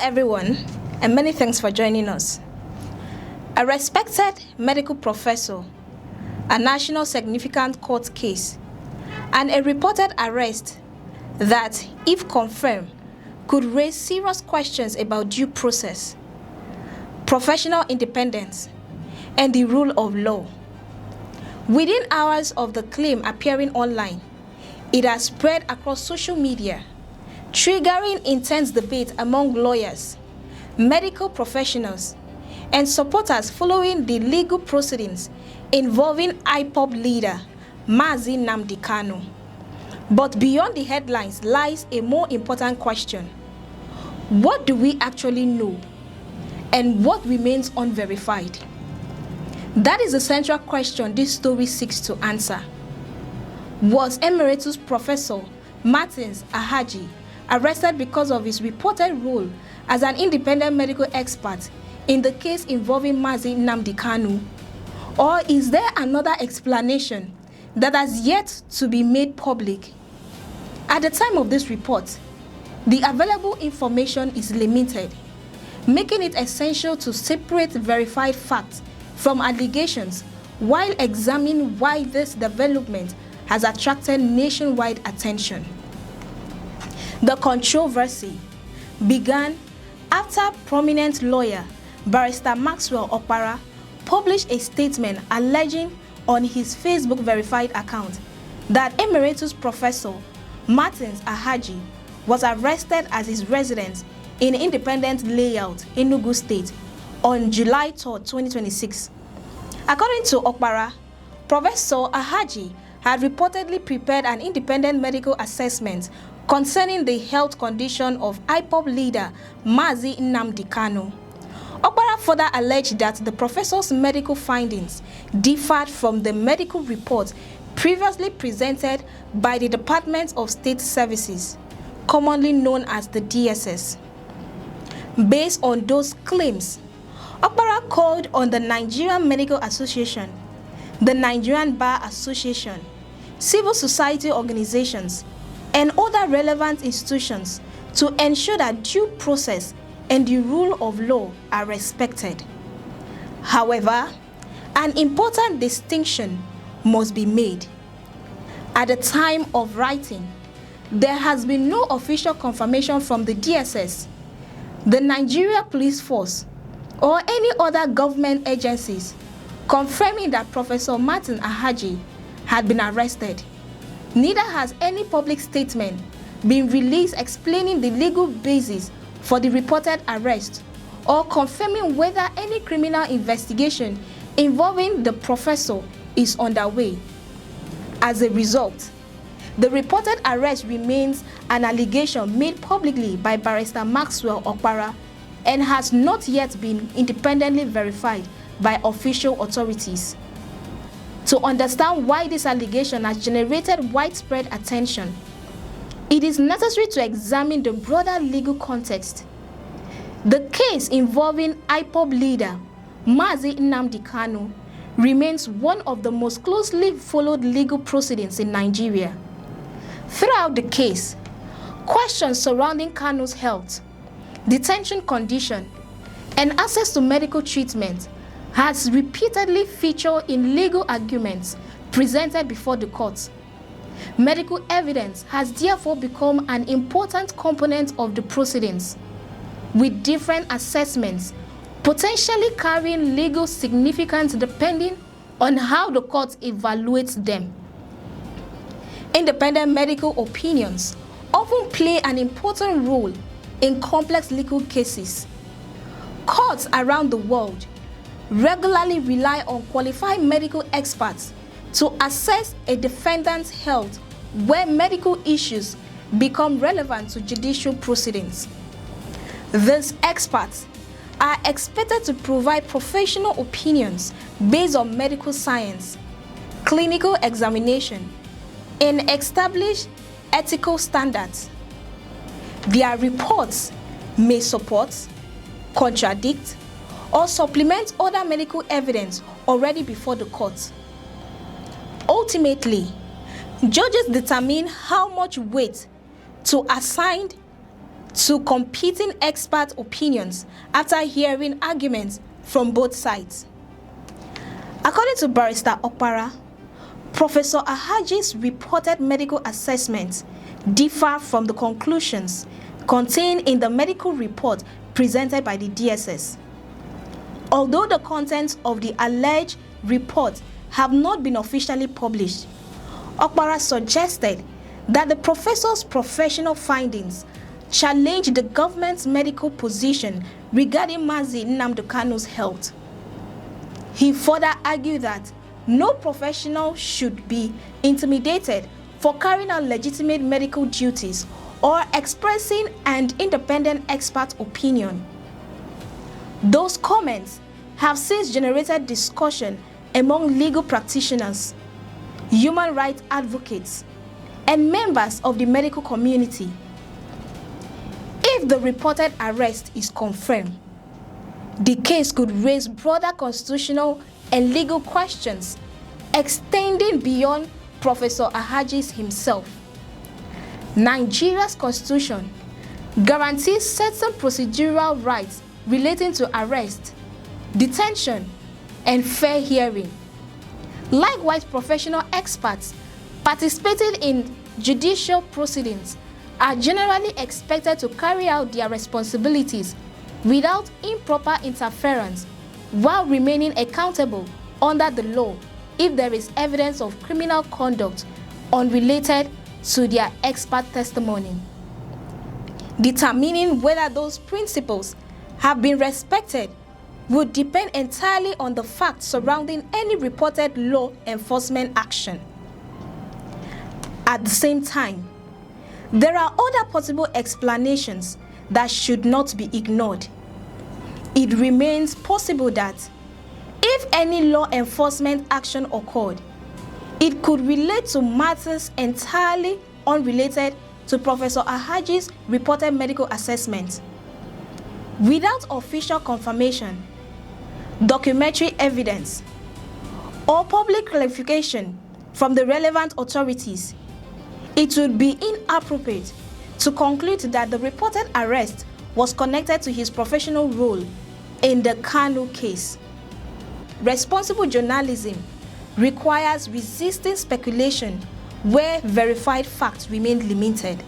everyone, and many thanks for joining us. A respected medical professor, a national significant court case, and a reported arrest that, if confirmed, could raise serious questions about due process, professional independence, and the rule of law. Within hours of the claim appearing online, it has spread across social media, triggering intense debate among lawyers, medical professionals, and supporters following the legal proceedings involving IPOB leader Mazi Nnamdi Kanu. But beyond the headlines lies a more important question. What do we actually know, and what remains unverified? That is the central question this story seeks to answer. Was Emeritus Professor Martins Ahaji arrested because of his reported role as an independent medical expert in the case involving Mazi Nnamdi Kanu? Or is there another explanation that has yet to be made public? At the time of this report, the available information is limited, making it essential to separate verified facts from allegations while examining why this development has attracted nationwide attention. The controversy began after prominent lawyer Barrister Maxwell Okpara published a statement alleging on his Facebook verified account that Emeritus Professor Martins Ahaji was arrested at his residence in Independent Layout, Enugu State, on July 3, 2026. According to Okpara, Professor Ahaji had reportedly prepared an independent medical assessment concerning the health condition of IPOB leader Mazi Nnamdi Kanu. Okpara further alleged that the professor's medical findings differed from the medical report previously presented by the Department of State Services, commonly known as the DSS. Based on those claims, Okpara called on the Nigerian Medical Association, the Nigerian Bar Association, civil society organizations, and other relevant institutions to ensure that due process and the rule of law are respected. However, an important distinction must be made. At the time of writing, there has been no official confirmation from the DSS, the Nigeria Police Force, or any other government agencies confirming that Professor Martin Ahaji had been arrested. Neither has any public statement been released explaining the legal basis for the reported arrest or confirming whether any criminal investigation involving the professor is underway. As a result, the reported arrest remains an allegation made publicly by Barrister Maxwell Okpara and has not yet been independently verified by official authorities. To understand why this allegation has generated widespread attention, it is necessary to examine the broader legal context. The case involving IPOB leader Mazi Nnamdi Kanu remains one of the most closely followed legal proceedings in Nigeria. Throughout the case, questions surrounding Kanu's health, detention condition, and access to medical treatment has repeatedly featured in legal arguments presented before the court. Medical evidence has therefore become an important component of the proceedings, with different assessments potentially carrying legal significance depending on how the court evaluates them. Independent medical opinions often play an important role in complex legal cases. Courts around the world regularly rely on qualified medical experts to assess a defendant's health where medical issues become relevant to judicial proceedings. These experts are expected to provide professional opinions based on medical science, clinical examination, and established ethical standards. Their reports may support, contradict, or supplement other medical evidence already before the court. Ultimately, judges determine how much weight to assign to competing expert opinions after hearing arguments from both sides. According to Barrister Okpara, Professor Alleges' reported medical assessments differ from the conclusions contained in the medical report presented by the DSS. Although the contents of the alleged report have not been officially published, Okpara suggested that the professor's professional findings challenge the government's medical position regarding Mazi Nnamdi Kanu's health. He further argued that no professional should be intimidated for carrying out legitimate medical duties or expressing an independent expert opinion. Those comments have since generated discussion among legal practitioners, human rights advocates, and members of the medical community. If the reported arrest is confirmed, the case could raise broader constitutional and legal questions extending beyond Professor Alleges himself. Nigeria's constitution guarantees certain procedural rights relating to arrest, detention, and fair hearing. Likewise, professional experts participating in judicial proceedings are generally expected to carry out their responsibilities without improper interference while remaining accountable under the law if there is evidence of criminal conduct unrelated to their expert testimony. Determining whether those principles have been respected would depend entirely on the facts surrounding any reported law enforcement action. At the same time, there are other possible explanations that should not be ignored. It remains possible that if any law enforcement action occurred, it could relate to matters entirely unrelated to Professor Alleges' reported medical assessment. Without official confirmation, documentary evidence, or public clarification from the relevant authorities, it would be inappropriate to conclude that the reported arrest was connected to his professional role in the Kanu case. Responsible journalism requires resisting speculation where verified facts remain limited.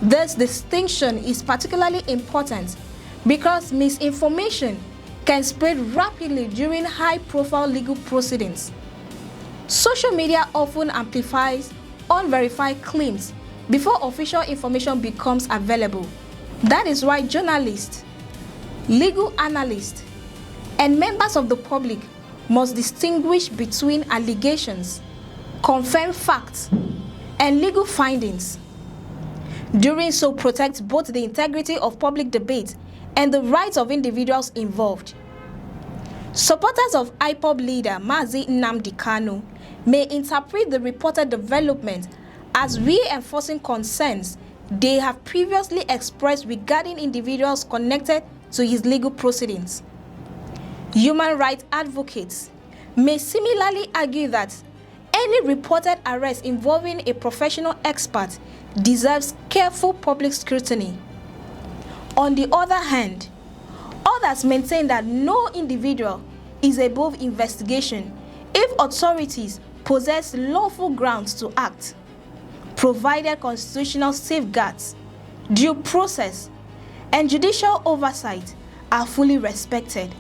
This distinction is particularly important because misinformation can spread rapidly during high-profile legal proceedings. Social media often amplifies unverified claims before official information becomes available. That is why journalists, legal analysts, and members of the public must distinguish between allegations, confirmed facts, and legal findings. Doing so protects both the integrity of public debate and the rights of individuals involved. Supporters of IPOB leader Mazi Nnamdi Kanu may interpret the reported development as reinforcing concerns they have previously expressed regarding individuals connected to his legal proceedings. Human rights advocates may similarly argue that any reported arrest involving a professional expert deserves careful public scrutiny. On the other hand, others maintain that no individual is above investigation if authorities possess lawful grounds to act, provided constitutional safeguards, due process, and judicial oversight are fully respected.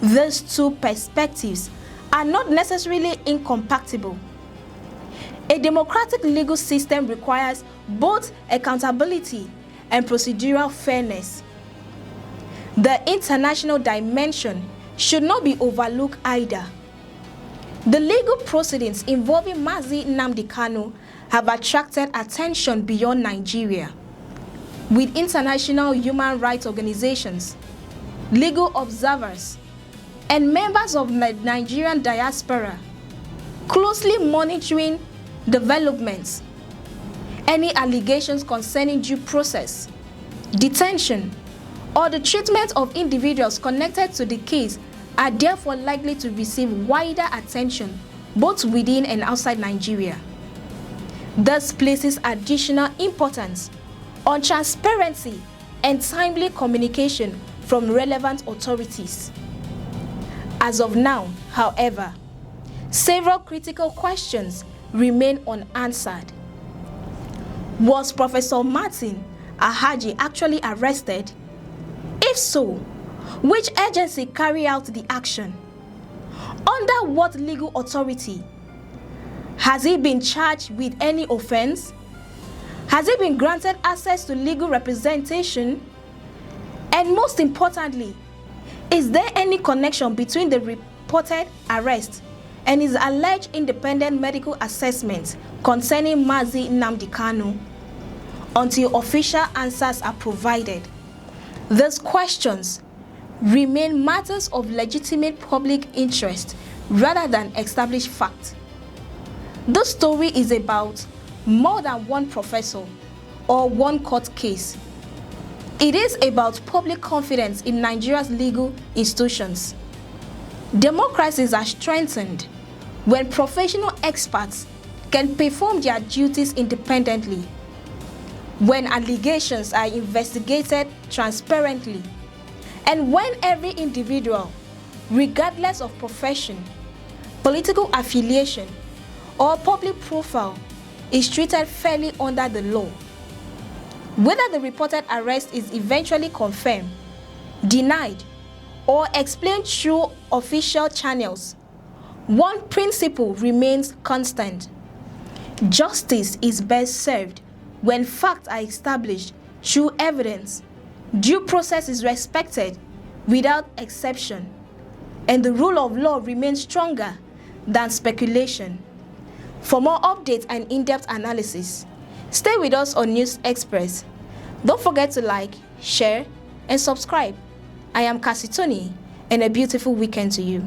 These two perspectives are not necessarily incompatible. A democratic legal system requires both accountability and procedural fairness. The international dimension should not be overlooked either. The legal proceedings involving Mazi Nnamdi Kanu have attracted attention beyond Nigeria, with international human rights organizations, legal observers, and members of the Nigerian diaspora closely monitoring developments. Any allegations concerning due process, detention, or the treatment of individuals connected to the case are therefore likely to receive wider attention both within and outside Nigeria. This places additional importance on transparency and timely communication from relevant authorities. As of now, however, several critical questions remain unanswered. Was Professor Martin Ahaji actually arrested? If so, which agency carried out the action? Under what legal authority? Has he been charged with any offense? Has he been granted access to legal representation? And most importantly, is there any connection between the reported arrest and his alleged independent medical assessment concerning Mazi Nnamdi Kanu? Until official answers are provided, these questions remain matters of legitimate public interest rather than established fact. This story is about more than one professor or one court case. It is about public confidence in Nigeria's legal institutions. Democracies are strengthened when professional experts can perform their duties independently, when allegations are investigated transparently, and when every individual, regardless of profession, political affiliation, or public profile, is treated fairly under the law. Whether the reported arrest is eventually confirmed, denied, or explained through official channels, one principle remains constant. Justice is best served when facts are established through evidence, due process is respected without exception, and the rule of law remains stronger than speculation. For more updates and in-depth analysis, stay with us on News Express. Don't forget to like, share, and subscribe. I am Cassie Tony, and a beautiful weekend to you.